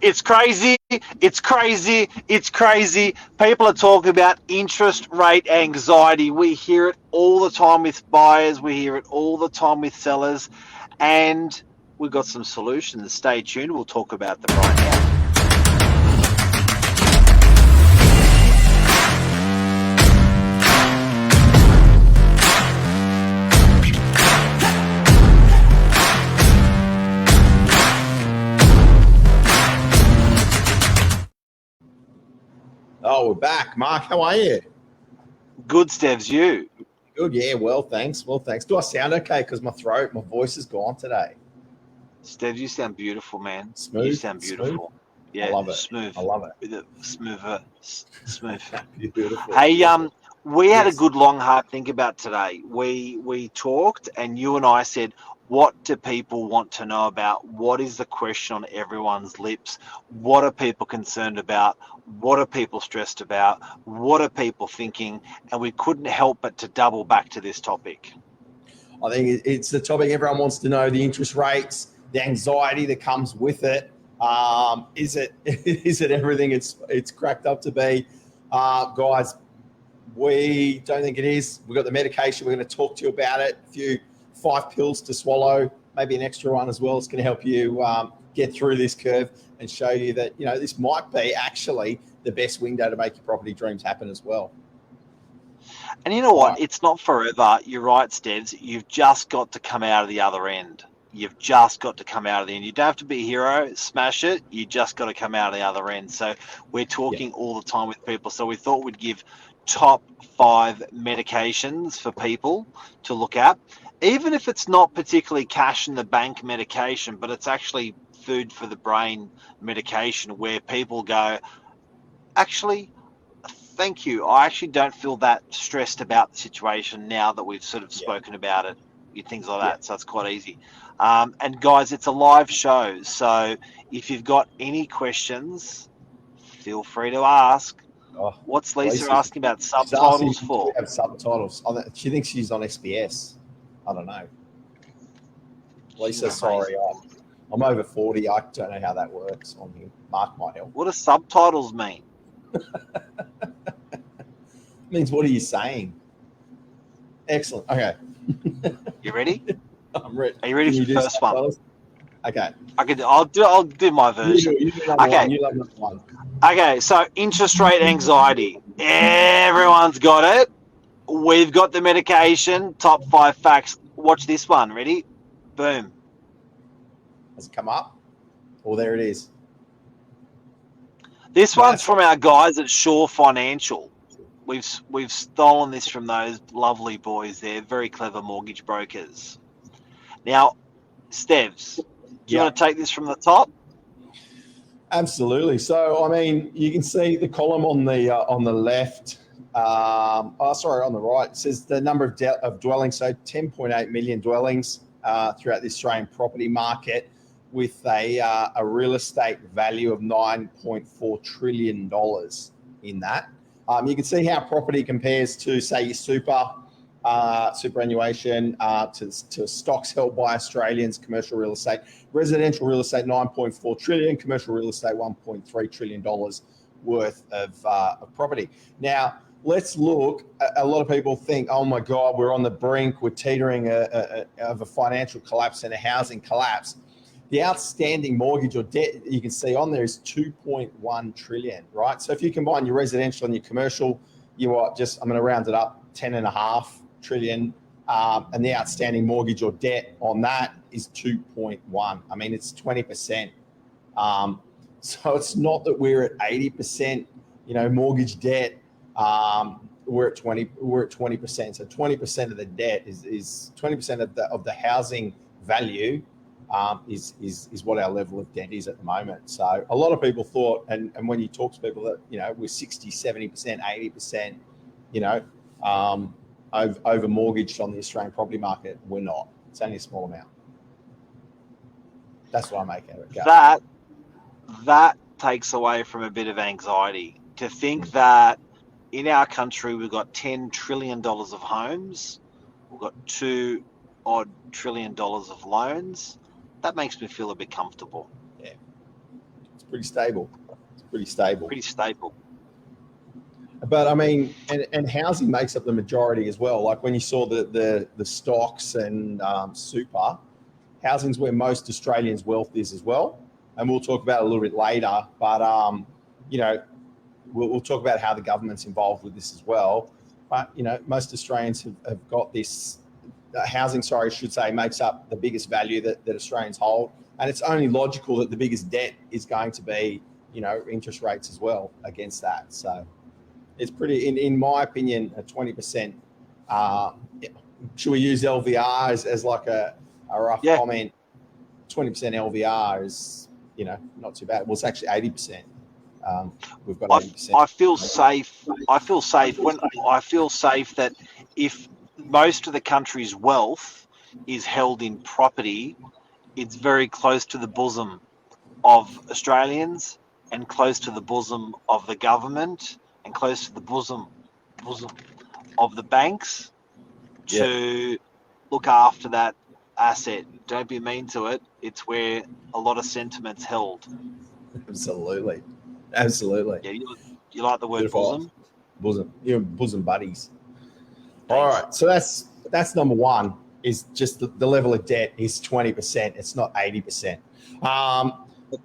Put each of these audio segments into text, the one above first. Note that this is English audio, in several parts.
It's crazy. It's crazy. It's crazy. People are talking about interest rate anxiety. We hear it all the time with buyers. We hear it all the time with sellers. And we've got some solutions. Stay tuned. We'll talk about them right now. Oh, we're back. Mark, how are you? Good, Stevs. You? Good, yeah. Well, thanks. Do I sound okay? Because my voice is gone today. Stevs, you sound beautiful, man. Smooth. You sound beautiful. Smooth. Yeah, I love it. smooth. I love it. Smooth. Beautiful. Hey, we had a Yes. good long hard think about today. We talked, and you and I said, what do people want to know about? What is the question on everyone's lips? What are people concerned about? What are people stressed about? What are people thinking? And we couldn't help but to double back to this topic. I think it's the topic everyone wants to know, the interest rates, the anxiety that comes with it. Is it everything it's cracked up to be? Guys, we don't think it is. We've got the medication. We're going to talk to you about it. 5 pills to swallow, maybe an extra one as well. It's going to help you get through this curve and show you that, this might be actually the best window to make your property dreams happen as well. And you know what? Right. It's not forever. You're right, Stevs. You've just got to come out of the other end. You've just got to come out of the end. You don't have to be a hero, smash it. You just got to come out of the other end. So we're talking all the time with people. So we thought we'd give top 5 medications for people to look at. Even if it's not particularly cash in the bank medication, but it's actually food for the brain medication where people go, actually, thank you. I actually don't feel that stressed about the situation now that we've sort of spoken about it, things like that. So it's quite easy. And guys, it's a live show. So if you've got any questions, feel free to ask. What's Lisa asking about subtitles for? We have subtitles. She thinks she's on SBS. I don't know. Lisa, sorry. I'm over 40. I don't know how that works on here. Mark might help. What do subtitles mean? Means what are you saying? Excellent. Okay. You ready? I'm ready. Are you ready for the first one? Okay. I'll do my version. You do number one. You love number one. Okay, so interest rate anxiety. Everyone's got it. We've got the medication. Top 5 facts. Watch this one. Ready? Boom. Has it come up? Oh, there it is. This one's from our guys at Shore Financial. We've stolen this from those lovely boys there. Very clever mortgage brokers. Now, Stevs, do you want to take this from the top? Absolutely. So, I mean, you can see the column on the left. On the right, it says the number of dwellings. So 10.8 million dwellings throughout the Australian property market, with a real estate value of $9.4 trillion in that. You can see how property compares to, say, your superannuation, to stocks held by Australians, commercial real estate, residential real estate, 9.4 trillion, commercial real estate, $1.3 trillion worth of property. Now, let's look. A lot of people think, oh my God, we're on the brink, we're teetering of a financial collapse and a housing collapse. The outstanding mortgage or debt you can see on there is 2.1 trillion, right? So if you combine your residential and your commercial, you are I'm going to round it up, 10.5 trillion. And the outstanding mortgage or debt on that is 2.1. I mean, it's 20%. So it's not that we're at 80%, mortgage debt. We're at 20%. So 20% of the debt is 20% of the housing value is what our level of debt is at the moment. So a lot of people thought, and when you talk to people that, we're 60, 70%, 80%, over mortgaged on the Australian property market, we're not. It's only a small amount. That's what I make out of it. That takes away from a bit of anxiety to think that in our country we've got $10 trillion of homes, we've got $2 trillion of loans. That makes me feel a bit comfortable. Yeah, it's pretty stable. It's pretty stable. Pretty stable. But I mean, and housing makes up the majority as well. Like when you saw the stocks and super, housing's where most Australians' wealth is as well. And we'll talk about it a little bit later. But we'll talk about how the government's involved with this as well. But most Australians have got this. Housing, I should say, makes up the biggest value that Australians hold. And it's only logical that the biggest debt is going to be, interest rates as well against that. So it's pretty, in my opinion, a 20%. Should we use LVR as like a rough comment? 20% LVR is, not too bad. Well, it's actually 80%. We've got 80%. I feel safe. I feel safe that if most of the country's wealth is held in property, it's very close to the bosom of Australians and close to the bosom of the government and close to the bosom of the banks to look after that asset. Don't be mean to it. It's where a lot of sentiment's held. Absolutely. Yeah, you like the word Beautiful. bosom? Bosom buddies. Thanks. All right, so that's number one. Is just the level of debt is 20%. It's not 80%.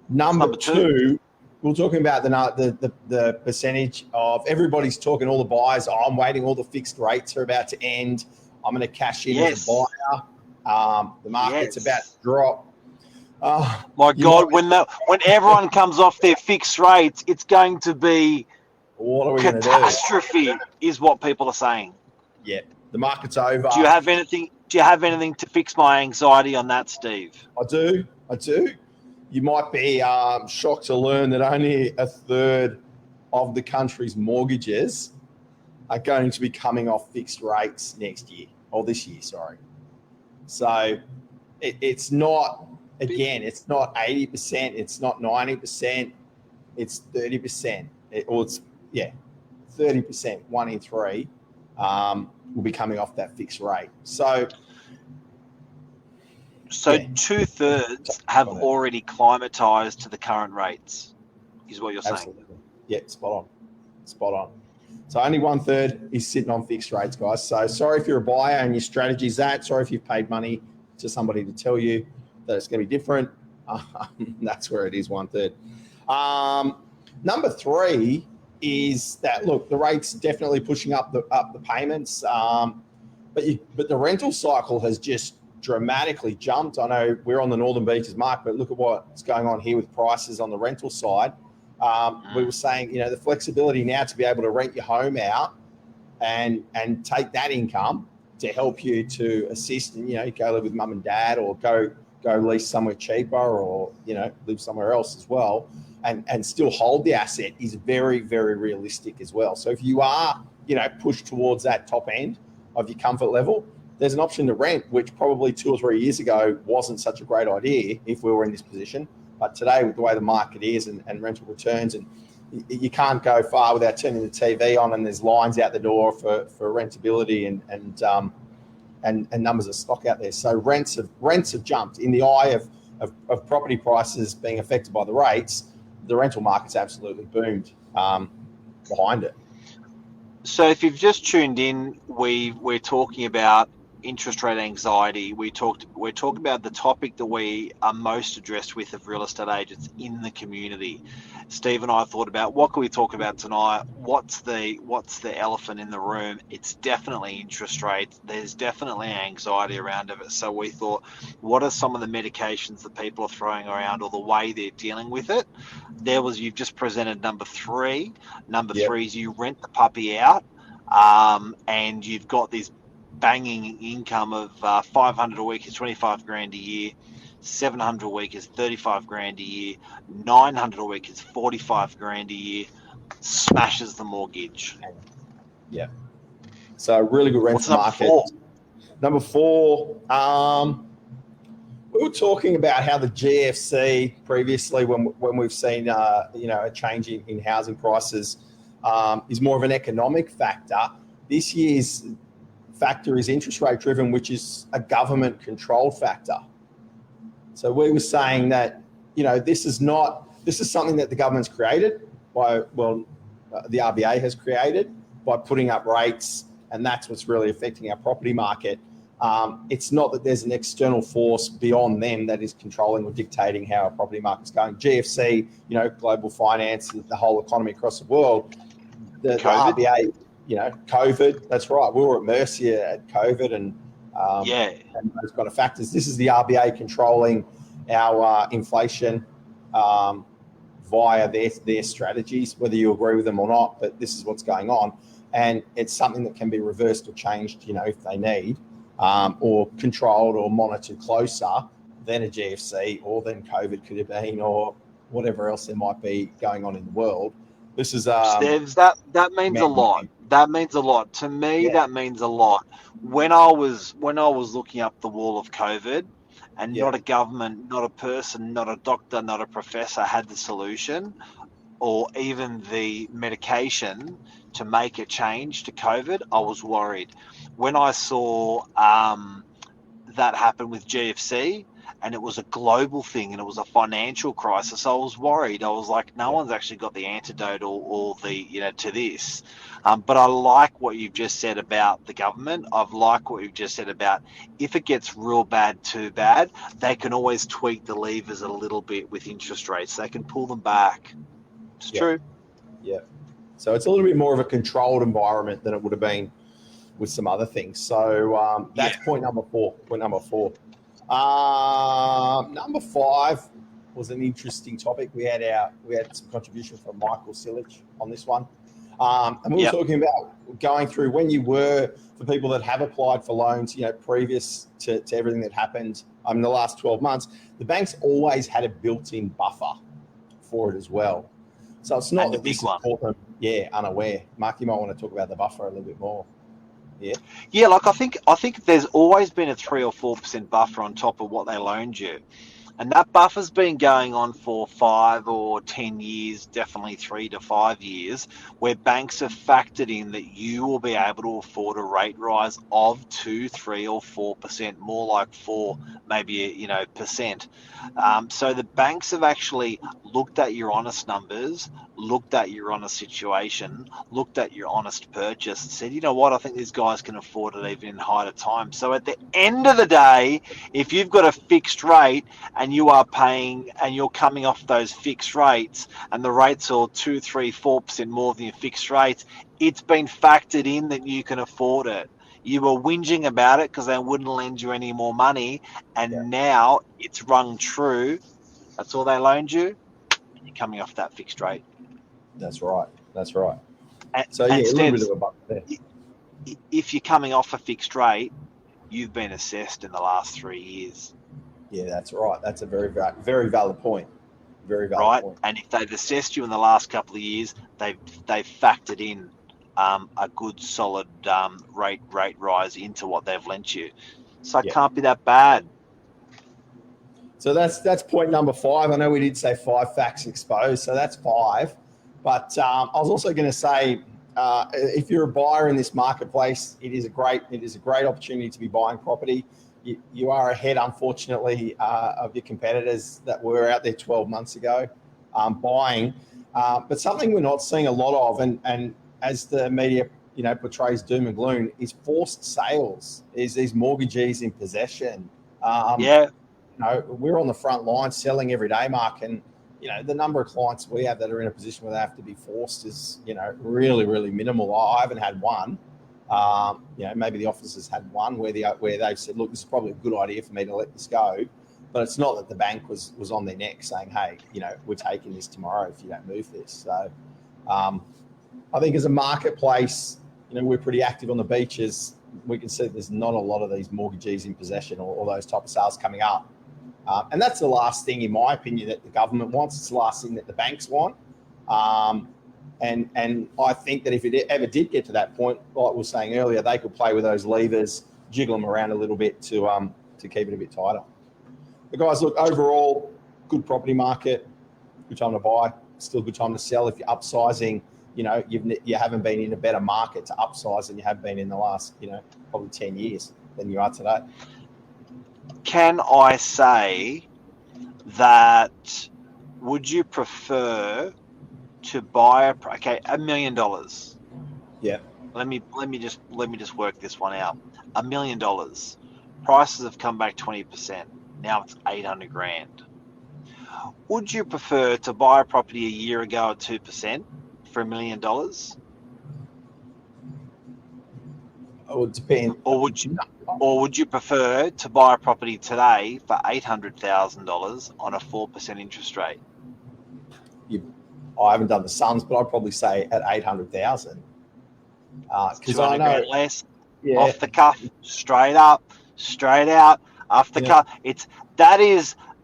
Number two, we're talking about the percentage of everybody's talking. All the buyers. Oh, I'm waiting. All the fixed rates are about to end. I'm going to cash in as a buyer. The market's about to drop. My God, when everyone comes off their fixed rates, it's going to be what are we catastrophe, is what people are saying. Yeah, the market's over. Do you have anything to fix my anxiety on that, Steve? I do. You might be shocked to learn that only a third of the country's mortgages are going to be coming off fixed rates next year, or this year, sorry. So it's not, again, it's not 80%, it's not 90%, it's 30%. 30%, 1 in 3 will be coming off that fixed rate. So 2/3 have already climatized to the current rates, is what you're saying. Absolutely. Yeah, spot on. So only 1/3 is sitting on fixed rates, guys. So sorry if you're a buyer and your strategy is that. Sorry if you've paid money to somebody to tell you that it's going to be different. That's where it is, 1/3. Number 3 is that, look, the rate's definitely pushing up the payments, but the rental cycle has just dramatically jumped. I know we're on the Northern Beaches market, but look at what's going on here with prices on the rental side. We were saying, the flexibility now to be able to rent your home out and take that income to help you to assist, and you go live with mum and dad, or go lease somewhere cheaper, or live somewhere else as well, and still hold the asset is very, very realistic as well. So if you are pushed towards that top end of your comfort level, there's an option to rent, which probably 2 or 3 years ago wasn't such a great idea if we were in this position. But today, with the way the market is and rental returns, and you can't go far without turning the TV on, and there's lines out the door for rentability and numbers of stock out there. So rents have jumped in the eye of property prices being affected by the rates. The rental market's absolutely boomed behind it. So if you've just tuned in, we're talking about interest rate anxiety. We're talking about the topic that we are most addressed with of real estate agents in the community. Steve and I thought about what can we talk about tonight? What's the elephant in the room? It's definitely interest rates. There's definitely anxiety around it. So we thought, what are some of the medications that people are throwing around, or the way they're dealing with it? You've just presented number 3. Number 3 is you rent the puppy out, and you've got this banging income of 500 a week is 25 grand a year, 700 a week is 35 grand a year, 900 a week is 45 grand a year, smashes the mortgage. Yeah. So really good rental market. Number 4, we were talking about how the GFC previously, when we've seen a change in housing prices, is more of an economic factor. This year's factor is interest rate driven, which is a government controlled factor. So we were saying that, this is not This is something that the government's created the RBA has created by putting up rates, and that's what's really affecting our property market. It's not that there's an external force beyond them that is controlling or dictating how our property market's going. GFC, global finance, the whole economy across the world, the RBA, COVID, that's right. We were at mercy at COVID and those kind of factors. This is the RBA controlling our inflation via their strategies, whether you agree with them or not, but this is what's going on. And it's something that can be reversed or changed, if they need, or controlled or monitored closer than a GFC or than COVID could have been, or whatever else there might be going on in the world. This is Stevs, that means a lot. That means a lot to me. That means a lot. When I was looking up the wall of COVID, and not a government, not a person, not a doctor, not a professor had the solution, or even the medication to make a change to COVID, I was worried. When I saw that happen with GFC, and it was a global thing, and it was a financial crisis, I was worried. I was like, no one's actually got the antidote or the to this. But I like what you've just said about the government. I've liked what you've just said about if it gets real bad, too bad, they can always tweak the levers a little bit with interest rates. They can pull them back. It's true. Yeah. So it's a little bit more of a controlled environment than it would have been with some other things. So that's point number 4. Point number 4. Number 5 was an interesting topic. We had some contribution from Michael Sillich on this one. And we were talking about going through when you were, for people that have applied for loans, previous to everything that happened in the last 12 months, the banks always had a built-in buffer for it as well. So it's not that this has caught them, unaware. Mark, you might want to talk about the buffer a little bit more. Yeah, like I think there's always been a 3 or 4% buffer on top of what they loaned you. And that buffer's been going on for 5 or 10 years, definitely 3 to 5 years, where banks have factored in that you will be able to afford a rate rise of 2, 3 or 4%, more like 4, maybe, percent. So the banks have actually looked at your honest numbers, looked at your honest situation, looked at your honest purchase and said, you know what, I think these guys can afford it even in higher time. So at the end of the day, if you've got a fixed rate and you are paying and you're coming off those fixed rates and the rates are 2, 3, 4% more than your fixed rates, it's been factored in that you can afford it. You were whinging about it because they wouldn't lend you any more money, and now it's rung true. That's all they loaned you. You're coming off that fixed rate. That's right. And, so a little bit of a buffer there. If you're coming off a fixed rate, you've been assessed in the last 3 years. Yeah, that's right. That's a very, very valid point. Very valid point. And if they've assessed you in the last couple of years, they've factored in a good solid rate rise into what they've lent you. So it can't be that bad. So that's point number 5. I know we did say 5 facts exposed, so that's 5. But I was also going to say, if you're a buyer in this marketplace, it is a great opportunity to be buying property. You are ahead, unfortunately, of your competitors that were out there 12 months ago buying. But something we're not seeing a lot of, and as the media portrays doom and gloom, is forced sales, is these mortgagees in possession. We're on the front line selling every day, Mark, and the number of clients we have that are in a position where they have to be forced is, really, really minimal. I haven't had one. Maybe the officers had one where they've said, look, this is probably a good idea for me to let this go. But it's not that the bank was on their neck saying, hey, we're taking this tomorrow if you don't move this. So I think as a marketplace, we're pretty active on the beaches. We can see there's not a lot of these mortgagees in possession or those type of sales coming up. And that's the last thing, in my opinion, that the government wants. It's the last thing that the banks want. And I think that if it ever did get to that point, like we were saying earlier, they could play with those levers, jiggle them around a little bit to keep it a bit tighter. But guys, look, overall, good property market, good time to buy, still a good time to sell. If you're upsizing, you haven't been in a better market to upsize than you have been in the last, probably 10 years than you are today. Can I say that would you prefer to buy $1 million? Yeah. Let me just work this one out. $1 million. Prices have come back 20%. Now it's 800 grand. Would you prefer to buy a property a year ago at 2% for $1 million? It would depend. Or would you prefer to buy a property today for $800,000 on a 4% interest rate? I haven't done the sums, but I'd probably say at 800,000. Because I know less, off the cuff, straight up, straight out, off the cuff.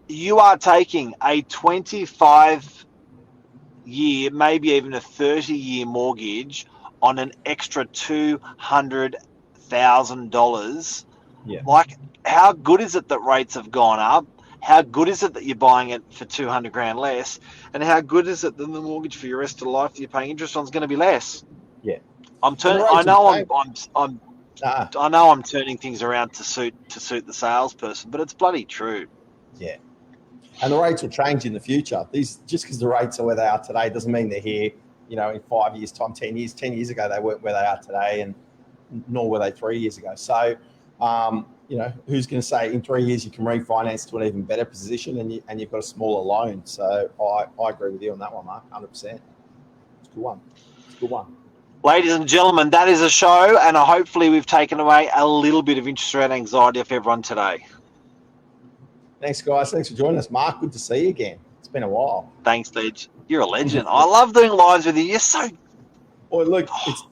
You are taking a 25-year, maybe even a 30-year mortgage on an extra $200,000. Yeah. Like, how good is it that rates have gone up? How good is it that you're buying it for 200 grand less? And how good is it that the mortgage for your rest of the life that you're paying interest on is going to be less? Yeah. I know I'm turning things around to suit the salesperson, but it's bloody true. Yeah. And the rates will change in the future. Just because the rates are where they are today doesn't mean they're here, in 5 years' time, 10 years. 10 years ago, they weren't where they are today, and nor were they 3 years ago. So, who's going to say in 3 years you can refinance to an even better position and you've got a smaller loan? So I agree with you on that one, Mark, 100%. It's a good one. Ladies and gentlemen, that is a show, and hopefully we've taken away a little bit of interest rate anxiety off everyone today. Thanks, guys. Thanks for joining us, Mark. Good to see you again. It's been a while. Thanks, Ledge. You're a legend. I love doing lives with you. You're so... Well, look,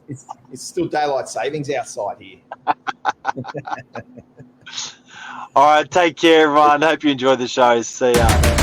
it's still daylight savings outside here. All right, take care, everyone. Hope you enjoyed the show. See ya.